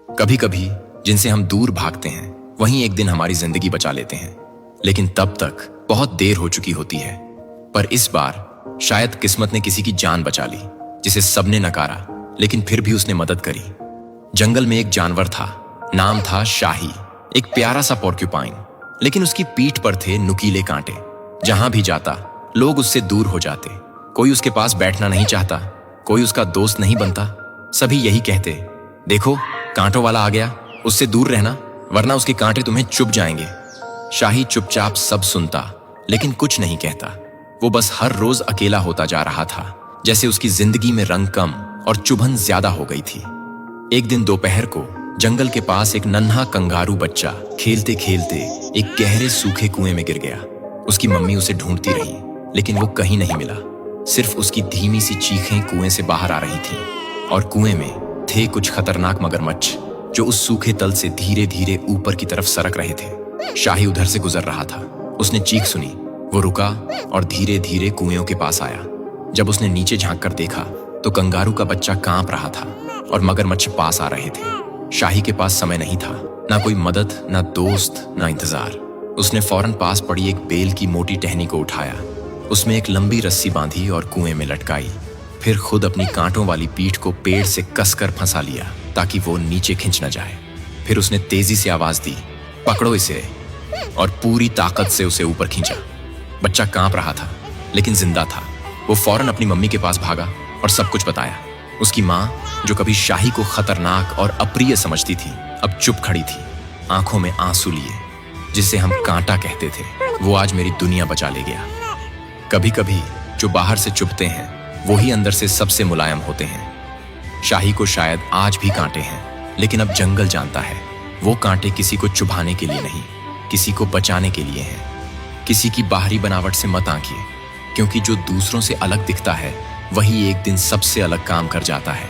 कभी कभी जिनसे हम दूर भागते हैं वहीं एक दिन हमारी जिंदगी बचा लेते हैं, लेकिन तब तक बहुत देर हो चुकी होती है। पर इस बार शायद किस्मत ने किसी की जान बचा ली, जिसे सबने नकारा लेकिन फिर भी उसने मदद करी। जंगल में एक जानवर था, नाम था शाही, एक प्यारा सा पोर्क्यूपाइन, लेकिन उसकी पीठ पर थे नुकीले कांटे। जहां भी जाता लोग उससे दूर हो जाते। कोई उसके पास बैठना नहीं चाहता, कोई उसका दोस्त नहीं बनता। सभी यही कहते, देखो कांटों वाला आ गया, उससे दूर रहना वरना उसके कांटे तुम्हें चुभ जाएंगे। शाही चुपचाप सब सुनता लेकिन कुछ नहीं कहता। वो बस हर रोज अकेला होता जा रहा था, जैसे उसकी जिंदगी में रंग कम और चुभन ज्यादा हो गई थी। एक दिन दोपहर को जंगल के पास एक नन्हा कंगारू बच्चा खेलते खेलते एक गहरे सूखे कुएं में गिर गया। उसकी मम्मी उसे ढूंढती रही लेकिन वो कहीं नहीं मिला। सिर्फ उसकी धीमी सी चीखें कुएं से बाहर आ रही थीं, और कुएं में थे कुछ खतरनाक मगरमच्छ जो उस सूखे तल से धीरे धीरे ऊपर की तरफ सरक रहे थे। शाही उधर से गुजर रहा था। उसने चीख सुनी, वो रुका और धीरे धीरे कुएं के पास आया। जब उसने नीचे झांक कर देखा तो कंगारू का बच्चा कांप रहा था और मगरमच्छ पास आ रहे थे। शाही के पास समय नहीं था, ना कोई मदद, ना दोस्त, ना इंतजार। उसने फौरन पास पड़ी एक बेल की मोटी टहनी को उठाया, उसमें एक लंबी रस्सी बांधी और कुएं में लटकाई। फिर खुद अपनी कांटों वाली पीठ को पेड़ से कसकर फंसा लिया ताकि वो नीचे खिंच न जाए। फिर उसने तेजी से आवाज दी, पकड़ो इसे, और पूरी ताकत से उसे ऊपर खींचा। बच्चा कांप रहा था लेकिन जिंदा था। वो फौरन अपनी मम्मी के पास भागा और सब कुछ बताया। उसकी माँ, जो कभी शाही को खतरनाक और अप्रिय समझती थी, अब चुप खड़ी थी, आंखों में आंसू लिए। जिसे हम कांटा कहते थे, वो आज मेरी दुनिया बचा ले गया। कभी कभी जो बाहर से चुभते हैं वही अंदर से सबसे मुलायम होते हैं। शाही को शायद आज भी कांटे हैं, लेकिन अब जंगल जानता है वो कांटे किसी को चुभाने के लिए नहीं, किसी को बचाने के लिए हैं। किसी की बाहरी बनावट से मत आंकिए, क्योंकि जो दूसरों से अलग दिखता है वही एक दिन सबसे अलग काम कर जाता है।